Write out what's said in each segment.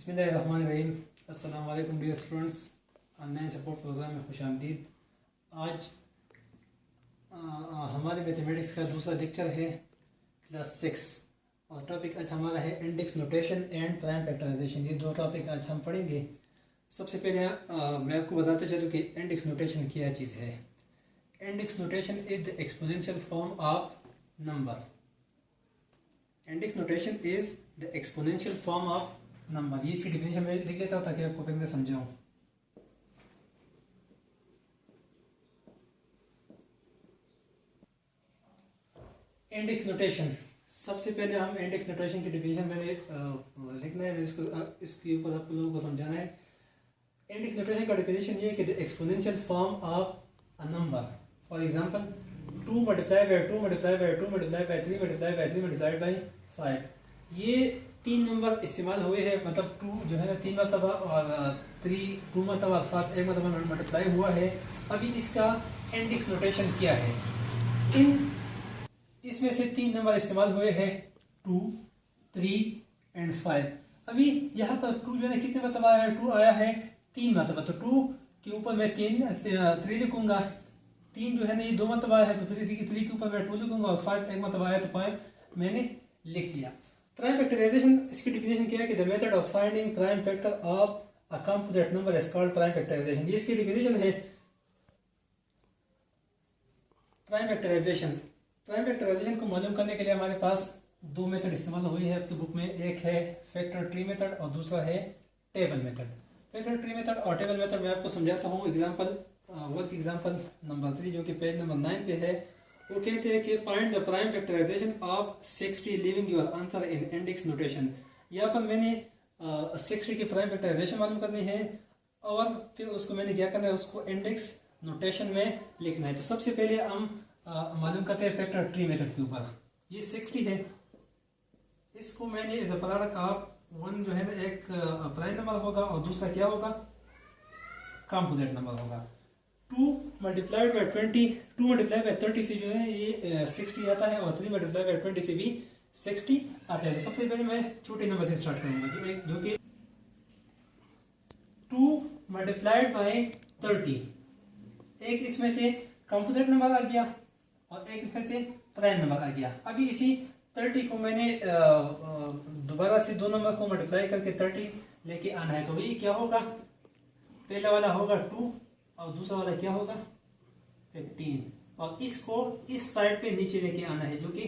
बिस्मिल्लाहिर्रहमानिर्रहीम। अस्सलाम वालेकुम dear students, online support program में खुश आमदीद। आज हमारे मैथमेटिक्स का दूसरा लेक्चर है क्लास 6 और टॉपिक आज हमारा है index notation and prime factorization. ये दो टॉपिक आज हम पढ़ेंगे। सबसे पहले मैं आपको बताते चलूँ कि इंडेक्स नोटेशन क्या चीज़ है। Index notation is the exponential form of number. Index notation is the exponential form of number. ये इसकी डिफिनेशन में लिख लेता हूँ ताकि आपको पहले समझाऊँ। इंडेक्स नोटेशन, सबसे पहले हम इंडेक्स नोटेशन की डिफिनेशन मैंने लिखना है, इसके ऊपर आप लोगों को समझाना है। इंडेक्स नोटेशन का डिफिनेशन ये है कि the exponential form of a number. For example 2 multiply bye 2 multiply bye 2 multiply bye 3 multiply by 3 multiply by 5। ये 3 नंबर इस्तेमाल हुए हैं, मतलब 2 जो है ना 3 मरतबा और 3 2 मरतबा और 5 एक मरतबा मल्टीप्लाई हुआ है। अभी इसका इंडेक्स नोटेशन क्या है? इसमें से 3 नंबर इस्तेमाल हुए हैं 2, 3 एंड 5। अभी यहाँ पर 2 जो है कितने मरतबा आया है? 2 आया है 3 मरतबा, तो 2 के ऊपर मैं 3 लिखूंगा। 3 जो है ना ये 2 मरतबा आया है तो 3 के ऊपर मैं 2 लिखूंगा और 5 एक मरतबा आया तो 5 मैंने लिख लिया। प्राइम फैक्टराइजेशन, इसकी डिफिनेशन क्या है कि the method of finding prime factor of a composite number is called prime factorization. ये इसकी डिफिनेशन है प्राइम फैक्टराइजेशन। प्राइम फैक्टराइजेशन को मालूम करने के लिए हमारे पास 2 मेथड इस्तेमाल हुई है आपकी बुक में। एक है फैक्टर ट्री मेथड और दूसरा है table method. Factor tree method और टेबल मेथड मैं आपको समझाता हूँ। एग्जाम्पल वर्क एग्जाम्पल नंबर 3 जो कि पेज नंबर 9 पे है। वो कहते हैं कि find the prime factorization of 60 leaving your answer in index notation. यहाँ पर मैंने 60 की प्राइम फैक्टराइजेशन मालूम करनी है और फिर उसको मैंने क्या करना है, उसको इंडेक्स नोटेशन में लिखना है। तो सबसे पहले हम मालूम करते हैं फैक्टर ट्री मेथड के ऊपर। ये 60 है, इसको मैंने एज अ प्रोडक्ट ऑफ 1 जो है ना एक प्राइम नंबर होगा और दूसरा क्या होगा, कंपोजिट नंबर होगा। 2 मल्टीप्लाइड बाय 20, 2 मल्टीप्लाई बाय 30 से जो है ये 60 आता है और 3 मल्टीप्लाई बाय 20 से भी 60 आता है। तो सबसे पहले मैं छोटे नंबर से स्टार्ट करूंगा जो कि 2 मल्टीप्लाइड बाय 30। एक इसमें से कंपोजिट नंबर आ गया और एक इसमें से प्राइम नंबर आ गया। अभी इसी 30 को मैंने दोबारा से 2 नंबर को मल्टीप्लाई करके 30 लेके आना है। तो ये क्या होगा, पहला वाला होगा 2 और दूसरा वाला क्या होगा 15 और इसको इस साइड पे नीचे लेके आना है जो कि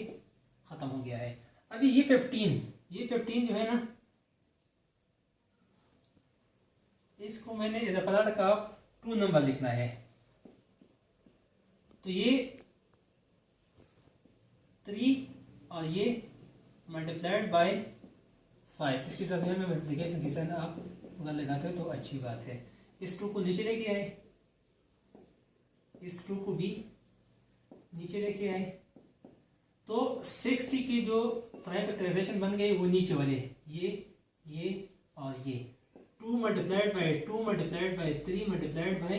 खत्म हो गया है। अभी ये 15 जो है ना इसको मैंने एज अ प्रोडक्ट का 2 नंबर लिखना है। तो ये 3 और ये मल्टीप्लाइड बाय 5, इसकी दरमियान में मल्टीप्लिकेशन की साइन आप अगर लगाते हो तो अच्छी बात है। इस 2 को नीचे लेके आए, इस 2 को भी नीचे लेके आए, तो 60 की जो प्राइम फैक्टराइजेशन बन गई वो नीचे वाले ये और ये 2 multiplied by 2 multiplied by 3 multiplied by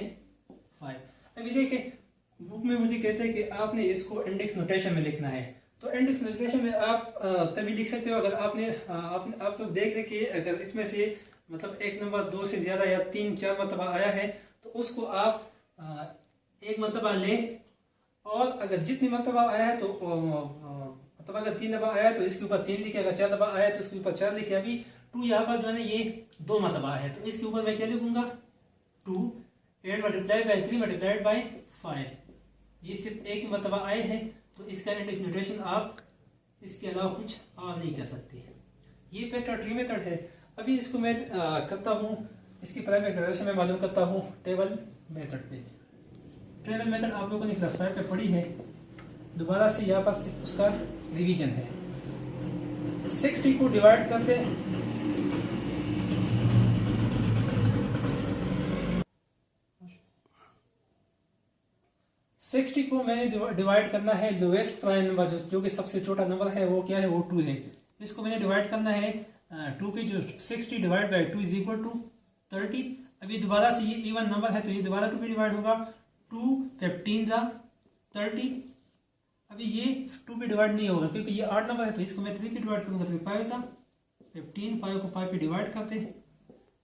5। अभी देखें बुक में मुझे कहते हैं कि आपने इसको इंडेक्स नोटेशन में लिखना है। तो इंडेक्स नोटेशन में आप तभी लिख सकते हो अगर आप लोग देख रहे कि अगर इसमें से मतलब एक नंबर 2 से ज़्यादा या 3-4 मरतबा आया है तो उसको आप एक मरतबा ले, और अगर जितनी मरतबा आया है तो मतलब अगर 3 दफ़ा आया है तो इसके ऊपर 3 लिखे, अगर 4 दफ़ा आया है तो इसके ऊपर 4 लिखे। अभी 2 यहाँ पर जो है ना ये 2 मरतबा है तो इसके ऊपर मैं क्या लिखूंगा 2 and multiply by 3 multiplied by 5। ये सिर्फ एक ही मरतबा आए हैं तो इसका इंडेक्स नोटेशन आप इसके अलावा कुछ और नहीं कर सकते। ये फैक्टर ट्री मेथड है। अभी इसको मैं करता हूँ, इसकी प्राइम फैक्टराइजेशन में मालूम करता हूँ टेबल मेथड पे। टेबल मेथड आप लोगों ने क्लास 5 पे पढ़ी है, दोबारा से यहाँ पर उसका रिवीजन है। 60 को डिवाइड करते हैं, सिक्सटी को मैंने डिवाइड करना है लोएस्ट प्राइम नंबर जो कि सबसे छोटा नंबर है वो क्या है, वो 2 है। इसको मैंने डिवाइड करना है 2 पे, जो 60 divide by 2 is equal to 30। अभी दोबारा से ये इवन नंबर है तो ये दोबारा 2 पे डिवाइड होगा, 2 15 था 30। अभी ये 2 पे डिवाइड नहीं होगा क्योंकि ये 8 नंबर है तो इसको मैं 3 पे डिवाइड करूंगा तो 5 था 15, 5 को 5 पे डिवाइड करते हैं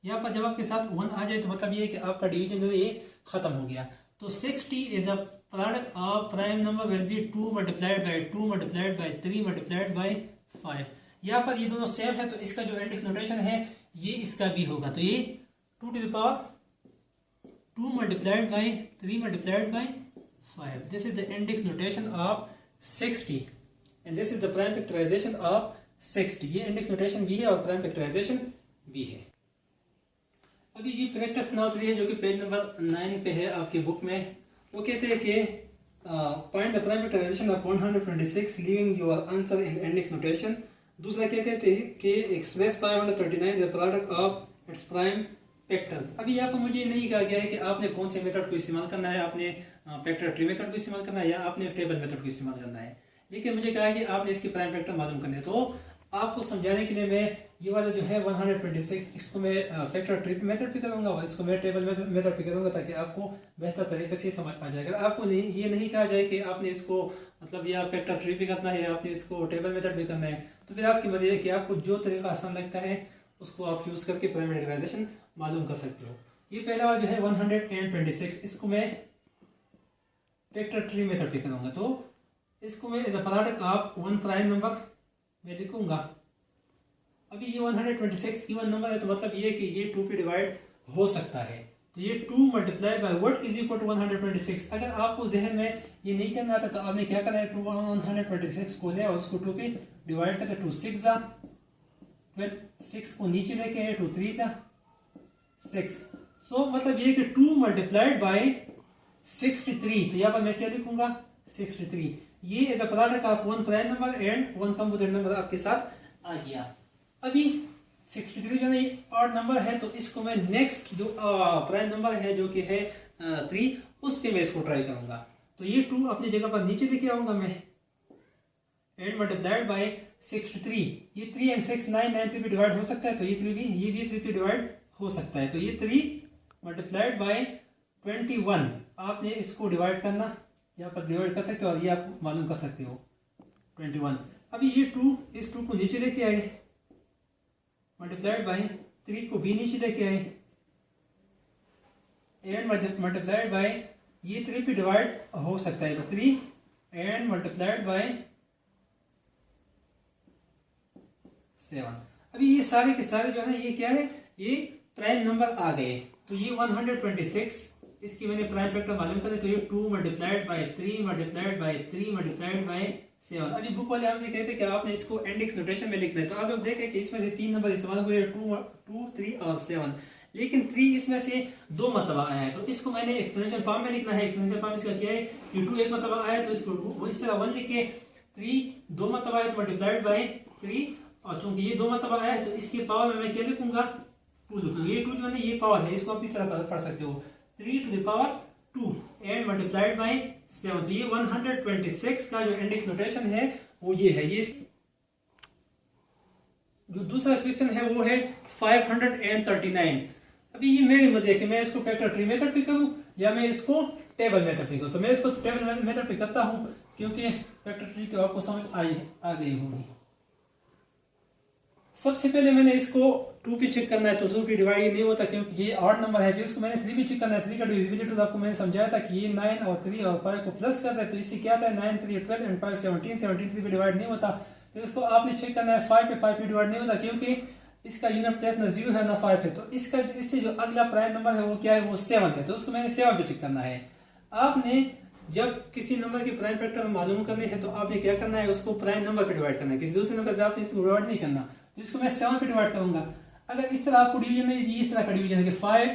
यहाँ पर जब आपके साथ 1 आ जाए तो मतलब ये है कि आपका डिवीजन जो है ये खत्म हो गया। तो 60 is the product of prime number will be 2 multiplied by 2 multiplied by 3 multiplied by 5। यहाँ पर ये दोनों सेम है तो इसका जो इंडेक्स नोटेशन है ये इसका भी होगा। तो ये 2 to the power 2 multiplied by 3 multiplied by 5। This is the index notation of 60 and this is the prime factorization of 60। ये इंडेक्स नोटेशन भी है और प्राइम फैक्टराइजेशन भी है। अभी ये प्रैक्टिस नाउ 3 है जो कि पेज नंबर 9 पे है आपकी बुक में। वो कहते हैं कि find the prime factorization of 126 leaving your answer in index notation. दूसरा क्या कहते हैं कि express 539 the product of its prime factors. अभी यहाँ पर मुझे नहीं कहा गया है कि आपने कौन से मेथड को इस्तेमाल करना है, आपने फैक्टर ट्री मेथड को इस्तेमाल करना है या आपने टेबल मेथड को इस्तेमाल करना है, लेकिन मुझे कहा है कि आपने इसकी प्राइम फैक्टर मालूम करने। तो आपको समझाने के लिए मैं ये वाला जो है 126 इसको मैं फैक्टर ट्री मेथड पे करूंगा और इसको मैं टेबल मेथड पे करूंगा ताकि आपको बेहतर तरीके से समझ आ जाएगा। आपको ये नहीं कहा जाए कि आपने इसको मतलब या फैक्टर ट्री पे करना है या आपने इसको टेबल मेथड पे करना है, तो फिर आपकी मर्जी है कि आपको जो तरीका आसान लगता है उसको आप यूज करके प्राइम फैक्टराइजेशन मालूम कर सकते हो। ये पहला वाला जो है 126 इसको मैं फैक्टर ट्री मेथड पे करूंगा। तो इसको मैं as a product of 1 prime number मैं लिखूंगा। अभी ये 126 इवन नंबर है तो मतलब ये कि ये 2 पे डिवाइड हो सकता है। तो ये 2 multiply by what is equal to 126। अगर आपको जहन में ये नहीं करना आता तो आपने क्या करना है 126 को ले और उसको 2 पे डिवाइड करके 2 6 जा 12 6 को नीचे लेके आए 2 3 जा 6। सो मतलब ये कि 2 मल्टीप्लाइड बाय 63। तो यहाँ पर मैं क्या लिखूंगा 63। ये is the product of 1 prime number and 1 composite number आपके साथ आ गया। अभी 63 जो है ऑड नंबर है तो इसको मैं नेक्स्ट जो प्राइम नंबर है जो कि है 3 उस पे मैं इसको ट्राई करूंगा। तो ये 2 अपनी जगह पर नीचे लेके आऊंगा मैं एंड मल्टीप्लाइड बाय 63। ये 3 एंड 6 9 9 3 पे डिवाइड हो सकता है तो ये 3 भी ये भी 3 पे डिवाइड हो सकता है। तो ये 3 मल्टीप्लाइड बाय 21 आपने इसको डिवाइड करना यहाँ पर डिवाइड कर सकते हो और ये आप मालूम कर सकते हो 21। अभी ये 2 इस 2 को नीचे लेके आए मल्टीप्लाइड बाय 3 को भी नीचे लेके आए एंड मल्टीप्लाइड बाय ये 3 पे डिवाइड हो सकता है तो 3 एंड मल्टीप्लाइड बाय 7। अभी ये सारे के सारे जो है ये क्या है ये प्राइम नंबर आ गए। तो ये 126 इसकी मैंने प्राइम फैक्टर मालूम कर तो ये 2 multiplied by 3 multiplied by 3 multiplied by 7। अभी बुक वाले आपसे कहते हैं कि आपने इसको इंडेक्स नोटेशन में लिखना है। तो आप लोग देखें कि इसमें से 3 नंबर इस्तेमाल हुए 2 3 और 7, लेकिन 3 इसमें से 2 मरतबा आया है तो इसको मैंने एक्सपोनेंशियल फॉर्म में लिखना है। एक्सपोनेंशियल फॉर्म इसका क्या है कि 2 एक मरतबा आया तो इसको इस तरह 1 लिख के 3 2 मरतबा आया तो मल्टीप्लाइड बाय 3 और चूंकि ये 2 मरतबा आया है तो इसके पावर में मैं क्या लिखूंगा 2 लिखूंगा। ये 2 जो है ये पावर है इसको आप इस तरह पढ़ सकते हो 3 to the power 2 and multiplied by 7। तो ये 126 का जो इंडेक्स नोटेशन है वो ये है। ये जो दूसरा क्वेश्चन है वो है 539। अभी ये मेरी मर्जी है कि मैं इसको फैक्टर ट्री मेथड पे करूं या मैं इसको टेबल मेथड पे करूं। तो मैं इसको टेबल मेथड पे करता हूं क्योंकि फैक्टर ट्री की आपको समझ आ गई होगी। सबसे पहले मैंने इसको 2 पे चेक करना है तो 2 पे डिवाइड नहीं होता क्योंकि ये ऑड नंबर है। फिर इसको मैंने 3 पे चेक करना है। 3 का डिविजिबल आपको मैंने समझाया था कि ये 9 और 3 और 5 को प्लस करता है तो इससे क्या आता है 9 3 12 एंड 5 17 17 3 पे डिवाइड नहीं होता। तो इसको आपने चेक करना है 5 पे डिवाइड नहीं होता क्योंकि इसका यूनिट प्लेस ना 0 है ना 5 है। तो इसका इससे जो अगला प्राइम नंबर है वो क्या है वो 7 है। तो उसको मैंने 7 पे चेक करना है। आपने जब किसी नंबर की प्राइम फैक्टर मालूम करने हैं तो आपने क्या करना है उसको प्राइम नंबर पे डिवाइड करना है, किसी दूसरे नंबर पे आपने इसको डिवाइड नहीं करना। तो इसको मैं 7 पे डिवाइड करूंगा। अगर इस तरह आपको डिवीजन में इस तरह का डिवीजन है कि 5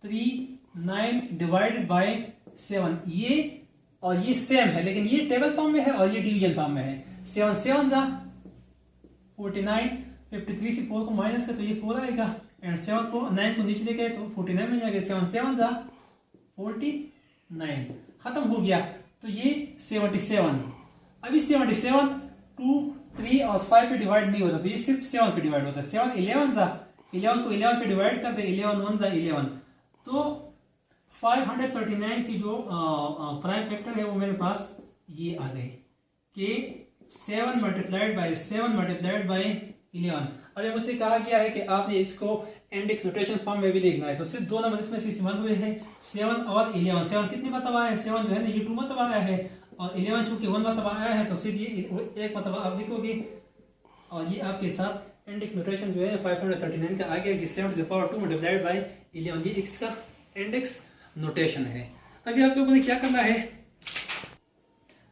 3 9 डिवाइडेड बाय 7 ये और ये सेम है लेकिन ये टेबल फॉर्म में है और ये डिवीजन फॉर्म में है। 7 7 जा 49 53 से 4 को माइनस कर तो ये 4 आएगा एंड 7 को 9 को नीचे लेके तो 49 मिल जाएगा। 7 7 जा 49 खत्म हो गया। तो ये 77। अभी 77 2 3 और 5 पे डिवाइड नहीं होता तो ये सिर्फ 7 पे डिवाइड होता है। 7 11 जा 11 को 11 पे डिवाइड करते 11 1 जा 11। तो 539 की जो प्राइम फैक्टर है वो मेरे पास ये आ गए कि 7 मल्टीप्लाइड बाय 7 मल्टीप्लाइड बाय 11। अभी मुझसे कहा गया है कि आपने इसको इंडेक्स नोटेशन फॉर्म में भी लिखना है, तो सिर्फ दो नंबर इसमें से इस्तेमाल हुए हैं, 7 और 11। 7 कितनी मरतबा आया है? 7 जो है ना ये 2 मरतबा आया है, और 11 चूंकि 1 मरतबा आया है तो सिर्फ ये एक मरतबा आप लिखोगे, और ये आपके साथ इंडेक्स नोटेशन जो है 539 का आ गया कि 7 to the power 2 multiplied by 11, ये इसका इंडेक्स नोटेशन है। अभी आप लोगों ने क्या करना है,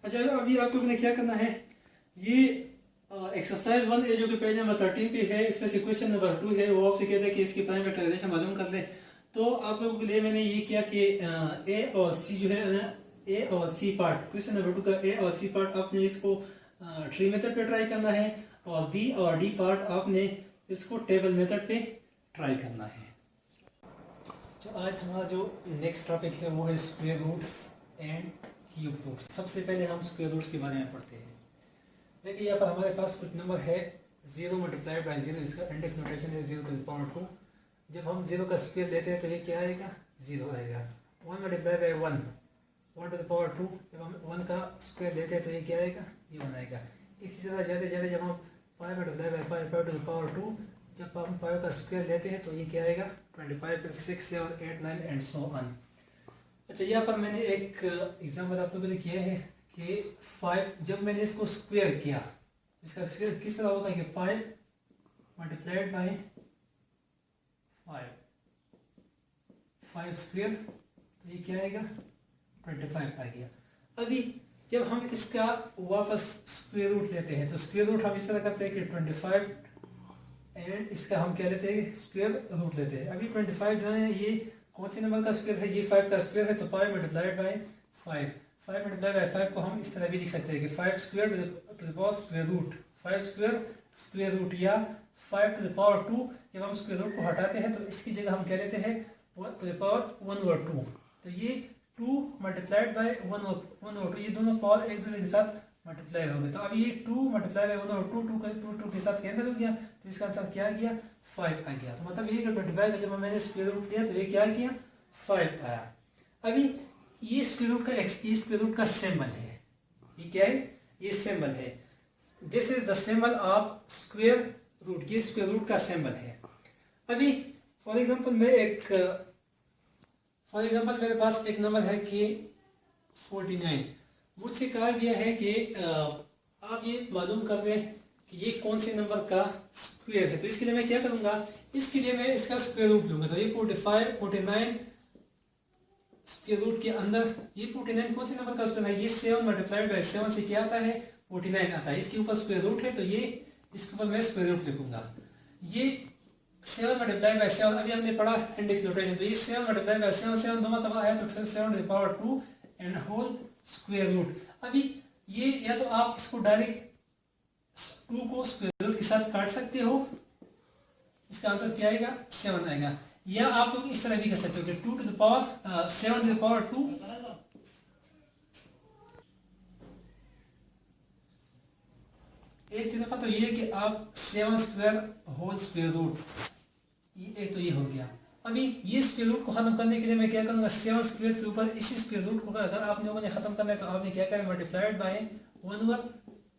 अच्छा अभी आप लोगों ने क्या करना है, ये एक्सरसाइज 1 जो कि पेज नंबर 13 पे है, इसमें से क्वेश्चन नंबर 2 है, वो आपसे कहता है कि इसकी प्राइम फैक्टराइजेशन मालूम कर लें। तो आप लोगों के लिए मैंने ये किया कि ए और सी जो है ना, ए और सी पार्ट, क्वेश्चन नंबर 2 का ए और सी पार्ट आपने इसको ट्री मेथड पे ट्राई करना है, और बी और डी पार्ट आपने इसको टेबल मेथड पे ट्राई करना है। तो आज हमारा जो नेक्स्ट टॉपिक है वो है square roots and cube roots. सबसे पहले हम स्क्वायर रूट्स के बारे में पढ़ते हैं। देखिए यहाँ पर हमारे पास कुछ नंबर है 0 मल्टीप्लाइड बाई 0, इसका इंडेक्स नोटेशन है 0 टू द पावर 2। जब हम 0 का स्क्वायर लेते हैं तो ये क्या आएगा? 0 आएगा। 1 multiplied by 1, 1 to the power 2, जब हम 1 का स्क्वायर लेते हैं तो ये क्या आएगा? ये 1 आएगा। इसी तरह जाते जाते जब हम 5 multiplied by 5, 5 to the power 2, जब हम 5 का स्क्वायर लेते हैं तो ये क्या आएगा? 25, फिर 6, 7, 8, 9 एंड सो ऑन। अच्छा यहाँ पर मैंने एक एग्जाम्पल आप लोगों के लिए किया है कि 5, जब मैंने इसको स्क्वायर किया, इसका फिर किस तरह होगा कि 5 मल्टीप्लाइड बाई 5 स्क्वायर, तो ये क्या आएगा? 25 आ गया। अभी जब हम इसका वापस स्क्वायर रूट लेते हैं तो स्क्वायर रूट हम इस तरह करते हैं कि 25 एंड इसका हम क्या लेते हैं? स्क्वायर रूट लेते हैं। अभी 25 जो है ये कौन से नंबर का स्क्वायर है? ये 5 का स्क्वायर है, तो 5 मल्टीप्लाइड बाई 5, 5 मल्टीप्लाइड बाई 5 को हम इस तरह भी लिख सकते हैं कि 5 square to the power square root, 5 square square root, या 5 टू द पावर 2। जब हम स्क्वायर रूट को हटाते हैं तो इसकी जगह हम क्या लेते हैं? 1 टू द पावर 1 और 2। तो ये 2 मल्टीप्लाइड बाई 1 और 2, ये दोनों पावर एक दूसरे के साथ मल्टीप्लाई हो गए। तो अब ये 2 मल्टीप्लाई बाई 1 और 2 के साथ कैंसिल हो गया, तो इसका आंसर क्या आ गया? 5 आ गया। तो मतलब ये 25 का जब मैंने स्क्वायर रूट लिया तो ये क्या आ गया? 5 आया। अभी ये स्क्वायर रूट का सिंबल है, ये क्या है? ये सिंबल है, this is the symbol of square root, ये स्क्वायर रूट का सिंबल है। अभी फॉर एग्जांपल मेरे पास एक नंबर है कि 49। मुझसे कहा गया है कि आप ये मालूम कर रहे हैं कि ये कौन से नंबर का स्क्वायर है। तो इसके लिए मैं क्या करूंगा? इसके लिए मैं इसका स्क्वायर रूट लूंगा। तो ये 45, 49 स्क्वायर रूट के अंदर ये 49 कौन से नंबर का स्क्वायर है? ये 7 मल्टीप्लाइड बाई 7 से क्या आता है? 49 आता है। इसके ऊपर स्क्वायर रूट है, तो ये इसके ऊपर मैं स्क्वायर रूट लिखूंगा। ये 7 मल्टीप्लाइड बाई 7, अभी हमने पढ़ा इंडेक्स नोटेशन, तो ये 7 मल्टीप्लाइड बाई 7, 7 दो मरतबा आया तो फिर 7 to the power 2 and whole square root. अभी ये या तो आप इसको डायरेक्ट 2 को स्क्वायर रूट के साथ काट सकते हो, इसका आंसर क्या आएगा? 7 आएगा। या आप लोग इस तरह भी कर सकते हो कि 2 to the power 7 to the power 2, एक तरफा तो ये कि आप 7 स्क्वायर होल स्क्वायर रूट, ये एक तो ये हो गया। अभी ये स्क्वायर रूट को खत्म करने के लिए मैं क्या करूंगा? 7 स्क्वायर के ऊपर इसी स्क्वायर रूट को अगर आप लोगों ने खत्म करना है तो आपने क्या करना? Multiplied by 1 over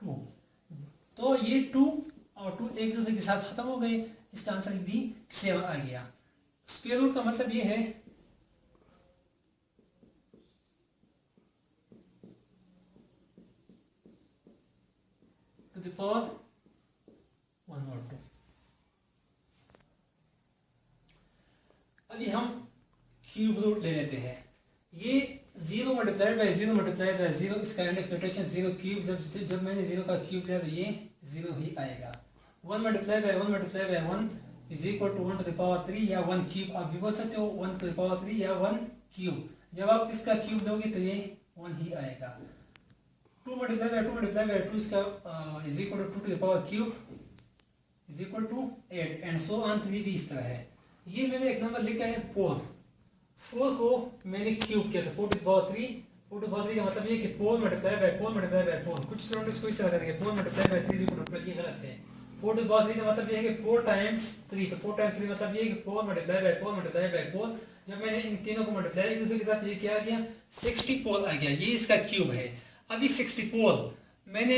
2। तो ये 2 और 2 एक दूसरे के साथ खत्म हो गए, इसका आंसर भी 7 आ गया। स्क्वायर रूट का मतलब ये है टू द पावर 1 और 2। अभी हम क्यूब रूट ले लेते हैं। ये 0 मल्टीप्लाइड बाई 0 मल्टीप्लाइड बाई 0, इसका इंडेक्स नोटेशन 0 क्यूब, जब मैंने 0 का क्यूब लिया तो ये 0 ही आएगा। 1 multiplied by 1 multiplied by 1 is equal to 1 to the power 3 या 1 क्यूब, आप भी बोल सकते हो 1 टू द पावर 3 या 1 क्यूब। जब आप इसका क्यूब दोगे तो ये 1 ही आएगा। 2 मल्टीप्लाइड बाई 2 मल्टीप्लाइड बाई 2 इसका is equal to 2 to the power cube is equal to 8 and so on. 3 भी इस तरह है। ये मैंने एक नंबर लिखा है 4 को मैंने क्यूब किया था 4 to the power 3। 4 to the power 3 का मतलब ये कि 4 मल्टीप्लाइड बाई 4 मल्टीप्लाइड बाई 4। कुछ स्टूडेंट्स को इस तरह करेंगे 4 multiplied by 3 is equal to 12, ये गलत है। 4 टू द पावर 3 का मतलब ये है कि 4 टाइम्स 3, तो 4 टाइम्स 3 मतलब ये है कि 4 मल्टीप्लाइड बाई 4 मल्टीप्लाइड बाई 4। जब मैंने इन तीनों को मल्टीप्लाई एक दूसरे के साथ, ये क्या आ गया? 64 आ गया। ये इसका क्यूब है। अभी 64 मैंने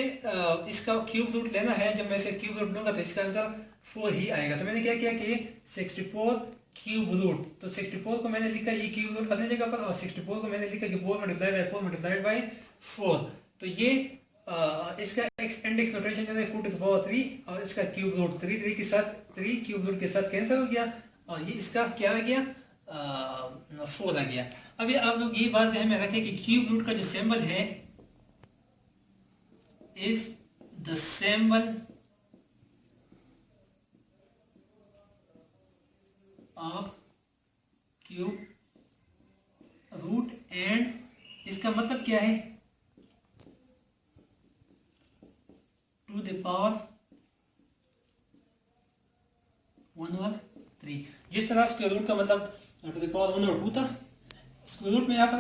इसका क्यूब रूट लेना है। जब मैं इसे क्यूब रूट लूंगा तो इसका आंसर 4 ही आएगा। तो मैंने क्या किया कि 64 क्यूब रूट, तो 64 को मैंने लिखा ये क्यूब रूट अपनी जगह पर, और 64 को मैंने लिखा कि 4 मल्टीप्लाई बाई 4 मल्टीप्लाइड बाई 4। तो ये इसका इंडेक्स नोटेशन है 4 टू द पावर 3, और इसका क्यूब रूट 3 के साथ 3 क्यूब रूट के साथ कैंसिल हो गया, और ये इसका क्या आ गया 4 आ गया। अभी आप लोग ये बात ध्यान में रखें कि क्यूब रूट का जो सिंबल है is the symbol of cube root, and इसका मतलब क्या है टू द पावर 1/3। जिस तरह स्क्वायर रूट का मतलब टू द पावर 1/2 था, स्क्वायर रूट में यहाँ पर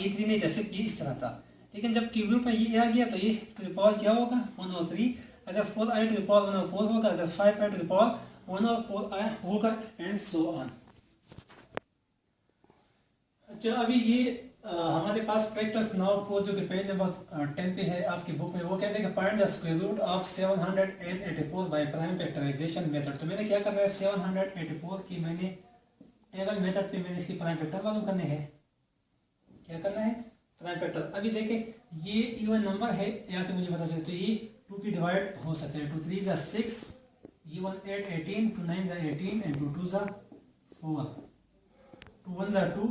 ये 3 नहीं, जैसे ये इस तरह था, लेकिन जब क्यूब रूट में ये आ गया तो ये टू द पावर क्या होगा 1/3। अगर 4 आए टू द पावर 1/4 होगा, अगर 5 आए टू द पावर 1/4 आया होगा, एंड सो ऑन। अच्छा, अभी ये हमारे पास प्रैक्टिस नाउ 4 जो कि पेज नंबर 10 पे है आपकी बुक में, वो कहते हैं कि find the square root of 784 by prime factorization method. तो मैंने क्या करना है 784 की मैंने टेबल मेथड पे मैंने इसकी प्राइम फैक्टर मालूम करने हैं। क्या करना है प्राइम फैक्टर। अभी देखें ये इवन नंबर है, यहाँ से मुझे पता चले तो ये 2 की डिवाइड हो सकते हैं। 2 3 6, ये 1 8 18, 2 9 18, एंड 2 2 4, 2 1 2,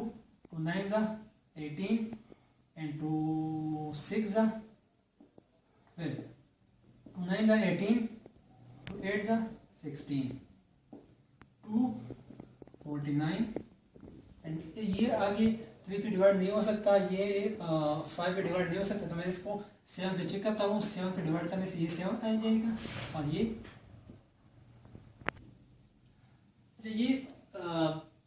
2 9 18, and 2 6 12, 2 9 18, 2 8 16, 2 49, एंड ये आगे 3 पे डिवाइड नहीं हो सकता, ये 5 पे डिवाइड नहीं हो सकता, तो मैं इसको 7 पे चेक करता हूँ। 7 पे डिवाइड करने से ये 7 आ जाएगा, और ये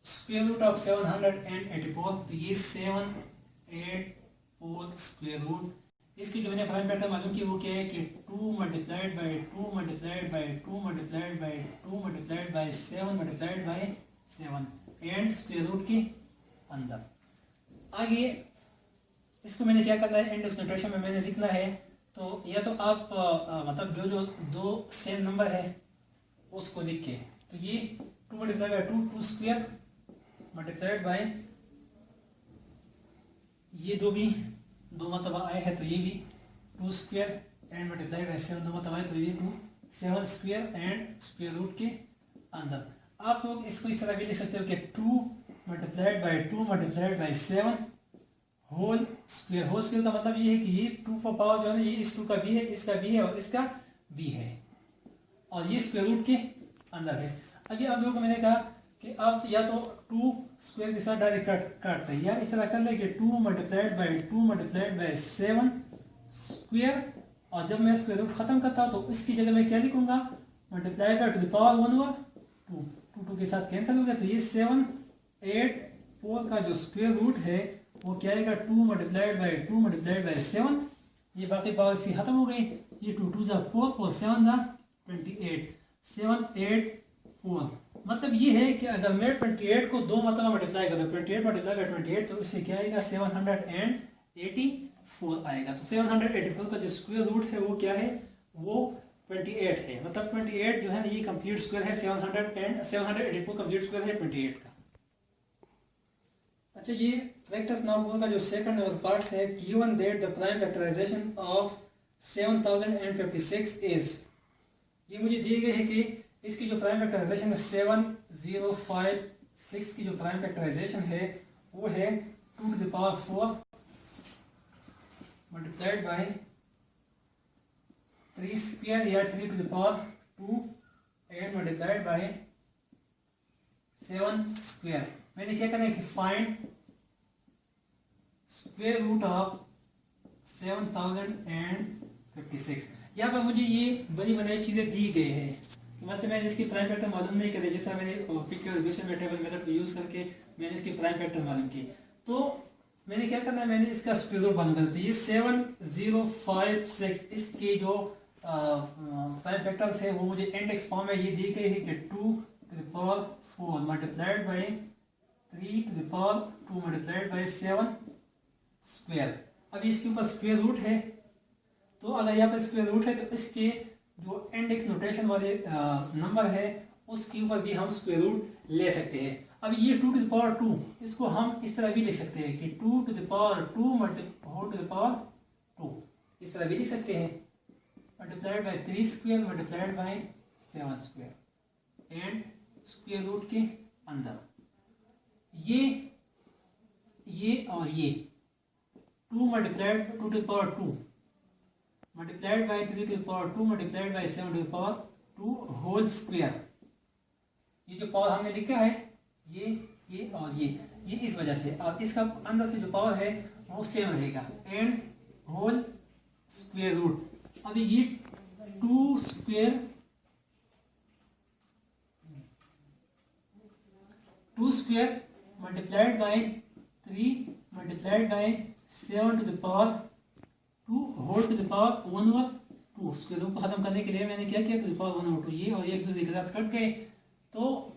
स्क्वायर रूट ऑफ 784, तो ये 784 स्क्वायर रूट, इसकी जो मैंने प्राइम फैक्टर मालूम की वो क्या है कि 2 multiplied by 2 multiplied by 2 multiplied by 2 multiplied by 7 multiplied by 7, and square root के अंदर। आगे इसको मैंने क्या करना है इंडेक्स नोटेशन में मैंने लिखना है। तो या तो आप मतलब जो जो दो सेम नंबर है उसको लिख के, तो ये 2 multiply by 2, 2 square multiplied by ये दो मतलब आए हैं, तो ये भी 2 स्क्वायर एंड मल्टीप्लाइड बाई 7 दो मतलब आए, तो ये 2 7 स्क्वायर एंड स्क्वायर रूट के अंदर। आप लोग इसको इस तरह भी लिख सकते हो कि 2 multiplied by 2 multiplied by 7 whole square. Whole square का मतलब ये है कि ये 2 का पावर जो है ना, ये इस 2 का भी है, इसका भी है, और इसका भी है, और ये स्क्वायर रूट के अंदर है। अभी आप लोगों को मैंने कहा कि आप या तो 2 स्क्वायर के साथ डायरेक्ट काटते हैं, या इस तरह कर ले कि 2 multiplied by 2 multiplied by 7 square, और जब मैं स्क्वायर रूट खत्म करता हूँ तो इसकी जगह मैं क्या लिखूंगा multiply by two the power 1/2, 2 के साथ कैंसिल हो गया, तो ये 784 का जो स्क्वायर रूट है वो क्या आएगा 2 मल्टीप्लाइड बाई 2 मल्टीप्लाइड बाई 7, ये बाकी पावर इसकी खत्म हो गई, ये 2 2 4 4 7 28, 784। मतलब ये है कि अगर मैं 28 को 2 मतलब मल्टीप्लाई करूँ, 28 मल्टीप्लाई बाई 28, तो इससे क्या आएगा 784 आएगा। तो 784 का जो स्क्वायर रूट है वो क्या है, वो 28 है। मतलब 28 जो है ना ये कंप्लीट स्क्वायर है, 784 कंप्लीट स्क्वायर है 28 का। अच्छा, ये प्रैक्टिस नाउ का जो सेकंड पार्ट है, given that the prime factorization of 7056 is, ये मुझे दिए गए है कि इसकी जो प्राइम फैक्टराइजेशन है 7056 की जो प्राइम फैक्टराइजेशन है वो है 2 to the power 4 multiplied by 3 square या 3 to the power 2 and multiplied by 7 square. मैंने क्या करना है कि फाइंड स्क्वायर रूट ऑफ 7056। यहाँ पर मुझे ये बनी बनाई चीजें दी गई है, मतलब मैंने इसकी प्राइम फैक्टर मालूम नहीं करे, जैसा मैंने पिक और डिवीजन टेबल मेथड को यूज करके मैंने इसकी प्राइम फैक्टर मालूम की। तो मैंने क्या करना है, मैंने इसका स्क्वायर रूट मालूम करना। ये 7056 इसके जो प्राइम फैक्टर्स है वो मुझे इंडेक्स फॉर्म में ये दी गई है कि 2 to the power 4 multiplied by 3 to the power 2 multiplied by 7 square. अब इसके ऊपर स्क्वायर रूट है, तो अगर यहाँ पर स्क्वायर रूट है तो इसके जो इंडेक्स नोटेशन वाले नंबर है उसके ऊपर भी हम स्क्वायर रूट ले सकते हैं। अब ये 2 to the power 2 इसको हम इस तरह भी लिख सकते हैं कि 2 to the power 2 whole to the power 2 इस तरह भी लिख सकते हैं, multiplied by 3 square multiplied by 7 square and square root के अंदर ये और ये 2 multiplied 2 to the power 2 multiplied by 3 to the power 2 multiplied by 7 to the power 2 whole square. ये जो पावर हमने लिखा है ये और ये इस वजह से, अब इसका अंदर से जो पावर है वो सेम रहेगा एंड होल स्क्वायर रूट। अभी ये 2 square multiplied by 3 multiplied by 7 to the power 2 whole to the power 1/2। Square root को खत्म करने के लिए मैंने क्या किया, टू द पावर 1/2 ये और ये एक दूसरे के साथ कट गए, तो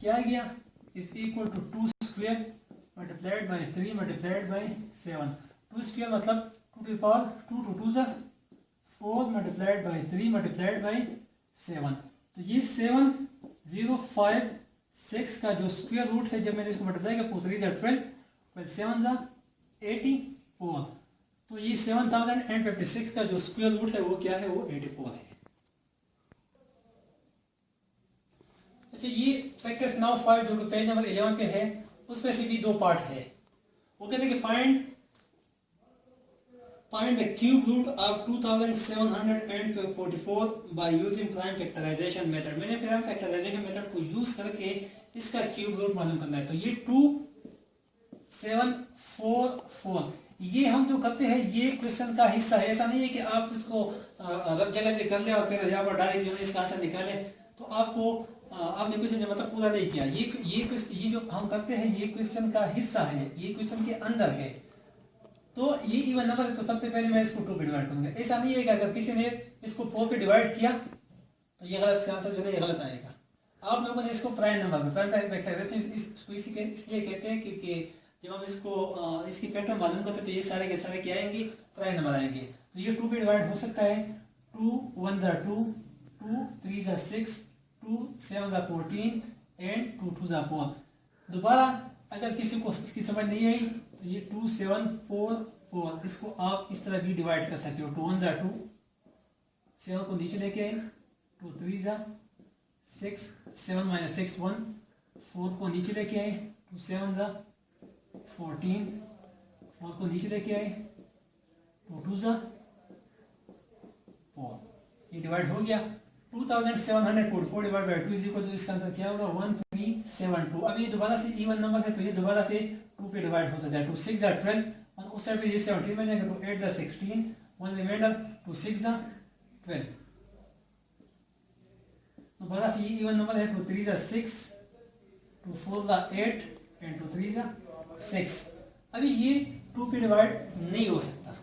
क्या गया is equal to 2 square multiplied by 3 multiplied by 7। 2 square मतलब 2 to the power 2 to 2 ज़ा 4 मल्टीप्लाइड बाय 3 मल्टीप्लाइड बाय 7। तो ये 7056 का जो स्क्वायर रूट है, जब मैंने इसको मल्टीप्लाई किया 3 ज़ा 12 7 ज़ा 84, तो ये 7056 का जो स्क्वायर रूट है वो क्या है, वो 84 है। अच्छा, ये प्रैक्टिस नाउ 5 जो कि पेज नंबर 11 पे है, उसमें से भी 2 पार्ट है। वो कहते हैं कि find the cube root of 2744 by using prime factorization method. मैंने प्राइम फैक्टराइजेशन मेथड को यूज करके इसका क्यूब रूट मालूम करना है। तो ये 2744 ये हम जो करते हैं ये क्वेश्चन का हिस्सा है। ऐसा नहीं है कि आप इसको रब जगह पे कर ले और फिर यहाँ पर डायरेक्ट जो है इसका आंसर निकाले, तो आपको आपने क्वेश्चन जो मतलब पूरा नहीं किया। ये जो हम करते हैं ये क्वेश्चन का हिस्सा है, ये क्वेश्चन के अंदर है। तो ये इवन नंबर है, तो सबसे पहले मैं इसको 2 पे डिवाइड करूंगा। ऐसा नहीं है कि अगर किसी ने इसको 4 पे डिवाइड किया तो ये गलत, इसका आंसर जो है ये गलत आएगा। आप लोगों ने इसको प्राइम नंबर में प्राइम फैक्टराइजेशन इसको इसलिए कहते हैं क्योंकि जब हम इसको इसकी पैटर्न मालूम करते हैं तो ये सारे के सारे क्या आएंगे, प्राइम नंबर आएंगे। तो ये 2 पे डिवाइड हो सकता है। 2 1 ज़ा 2 2 3 ज़ा 6 2 7 ज़ा 14 एंड 2 2 ज़ा 4। दोबारा अगर किसी को इसकी समझ नहीं आई तो ये 2 7 4 4 इसको आप इस तरह भी डिवाइड कर सकते हो। 2 1 ज़ा 2 7 को नीचे लेके आए, 2 3 ज़ा 6 7 - 6 1 4 को नीचे लेके आए, 2 7 ज़ा 14 4 को नीचे लेके आए, 2 2 ज़ा 4। ये डिवाइड हो गया। 2744 divide by 2 is equal to, इसका आंसर क्या होगा 1372। अब ये दोबारा से इवन नंबर है तो ये दोबारा से 2 पे डिवाइड हो सकता है। 2 6 ज़ा 12 और उस साइड पे ये 17 बन जाएगा। 2 8 ज़ा 16 1 रिमाइंडर 2 6 ज़ा 12। दोबारा से ये इवन नंबर है। 2 3 ज़ा 6 2 4 ज़ा 8 एंड 2 3 ज़ा 6। अभी ये 2 पे डिवाइड नहीं हो सकता,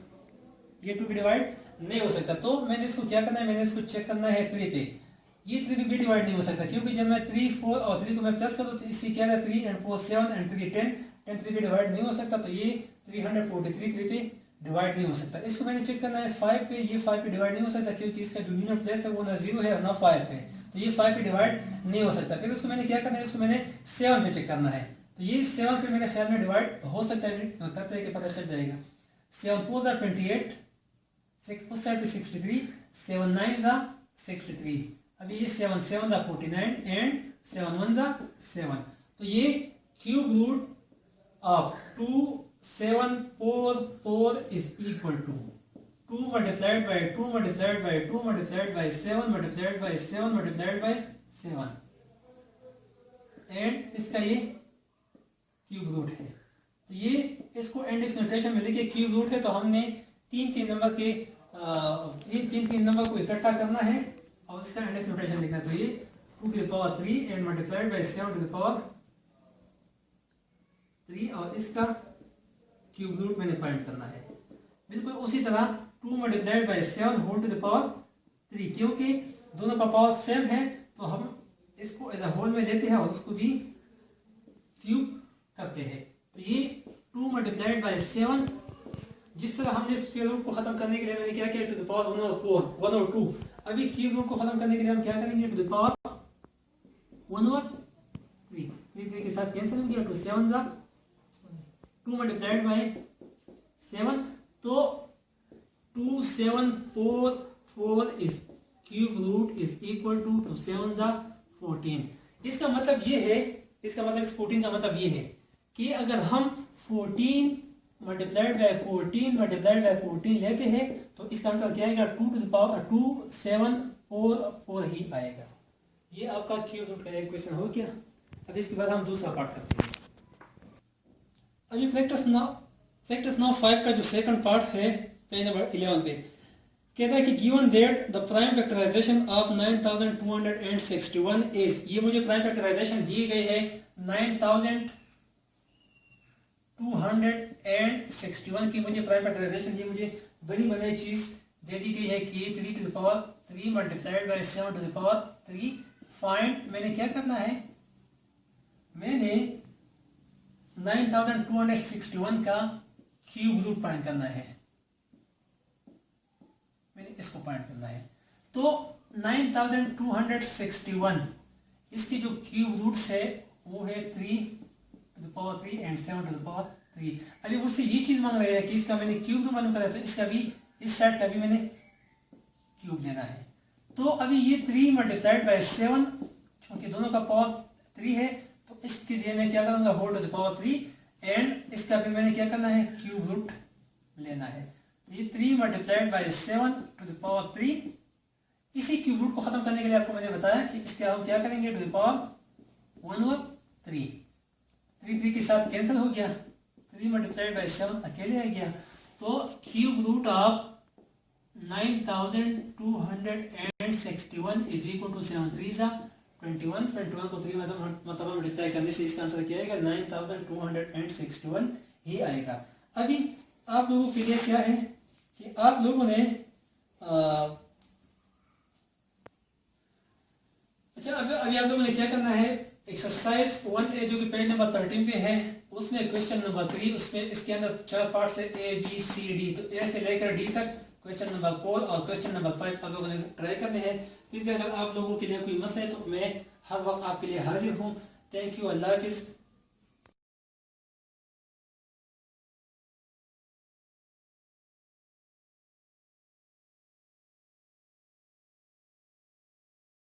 ये 2 पे डिवाइड नहीं हो सकता। तो मैंने इसको क्या करना है, मैंने इसको चेक करना है 3 पे। ये 3 पे भी डिवाइड नहीं हो सकता क्योंकि जब मैं 3 4 और 3 को मैं प्लस करूँ तो इससे क्या है 3 and 4 7 and 3 10 10 3 पे डिवाइड नहीं हो सकता। तो ये 343 3 पे डिवाइड नहीं हो सकता। इसको मैंने चेक करना है 5 पे। ये 5 पे डिवाइड नहीं हो सकता क्योंकि इसका जो यूनिट प्लेस है वो ना 0 है और ना 5 है, तो ये 5 पे डिवाइड नहीं हो सकता। फिर इसको मैंने क्या करना है, इसको मैंने 7 पे चेक करना है। तो ये 7 पे मेरे ख्याल में डिवाइड हो सकता है, करते हैं कि पता चल जाएगा। 7 4 ज़ा 28 6 उस साइड पे 63 7 9 ज़ा 63। अभी ये 7 7 ज़ा 49 एंड 7 1 ज़ा 7। तो ये cube root of 2744 is equal to 2 multiplied by 2 multiplied by 2 multiplied by 7 multiplied by 7 multiplied by 7 and इसका ये क्यूब रूट है। तो ये इसको इंडेक्स नोटेशन में लिखिए क्यूब रूट है। तो हमने 3 नंबर के 3 नंबर को इकट्ठा करना है और इसका इंडेक्स नोटेशन लिखना है। तो ये 2 to the power 3 and multiplied by 7 to the power 3 और इसका क्यूब रूट मैंने फाइंड करना है। बिल्कुल उसी तरह 2 multiplied by 7 whole to the power 3, क्योंकि दोनों का पावर सेम है तो हम इसको एज अ होल में लेते हैं और उसको भी क्यूब करते हैं। तो ये 2 मल्टीप्लाइड बाय 7 जिस तरह हमने स्क्वायर रूट को खत्म करने के लिए मैंने क्या किया, टू द पावर 1 और 4, 1 और 2। अभी क्यूब रूट को खत्म करने के लिए हम क्या करेंगे, टू द पावर 1 और 3, 3 के साथ कैंसिल हो गया, तो 7 जा 2 मल्टीप्लाइड बाय 7, तो 2744 is cube root is equal to 7 जा 14। इसका मतलब ये है, इसका मतलब इस 14 का मतलब ये है कि अगर हम 14 मल्टीप्लाइड बाय 14 लेते हैं तो इसका आंसर क्या आएगा, 2 टू द पावर 2744 ही आएगा। ये आपका क्यूब रूट का एक क्वेश्चन हो गया। अब इसके बाद हम दूसरा पार्ट करते हैं। अभी प्रैक्टिस नाउ 5 का जो सेकंड पार्ट है पेज नंबर 11 पे कहता है कि given that the prime factorization of 9261 is, ये मुझे प्राइम फैक्टराइजेशन दी गई है 9261 की मुझे प्राइम फैक्टराइजेशन, ये मुझे बड़ी बनाई चीज दे दी गई है कि 3 to the power 3 multiplied by 7 to the power 3 find. मैंने क्या करना है, मैंने 9261 का क्यूब रूट फाइंड करना है, मैंने इसको फाइंड करना है। तो 9261 इसकी जो क्यूब रूट्स है वो है 3 to the power 3 and 7 to the power 3। अभी मुझसे ये चीज मांग रहे हैं कि इसका मैंने क्यूब रूट मालूम करा, तो इसका भी इस साइड का भी मैंने क्यूब लेना है। तो अभी ये 3 मल्टीप्लाइड बाय 7, क्योंकि दोनों का पावर 3 है, तो इसके लिए मैं क्या करूंगा, whole to the power 3 and इसका फिर मैंने क्या करना है, क्यूब रूट लेना है। तो ये 3 multiplied by 7 to the power 3, इसी क्यूब रूट को खत्म करने के लिए आपको मैंने बताया कि इसके हम क्या करेंगे, टू द पावर 1 और 3, 3 के साथ कैंसिल हो गया, 3 मल्टीप्लाइड बाय 7 अकेले आ गया। तो cube root of 9261 is equal to 7 3 जा 21, 21 को 3 मतलब मल्टीप्लाई करने से इसका आंसर क्या आएगा, 9261 ही आएगा। अभी आप लोगों के लिए क्या है कि आप लोगों ने अच्छा अभी आप लोगों ने क्या करना है, एक्सरसाइज 1A जो कि पेज नंबर 13 पे है, उसमें क्वेश्चन नंबर 3, उसमें इसके अंदर 4 पार्ट्स है ABCD, तो A से लेकर D तक क्वेश्चन नंबर 4 और क्वेश्चन नंबर 5 आप लोगों ने ट्राई करने हैं। फिर भी अगर आप लोगों के लिए कोई मसला है तो मैं हर वक्त आपके लिए हाजिर हूँ। थैंक यू, अल्लाह हाफिज़।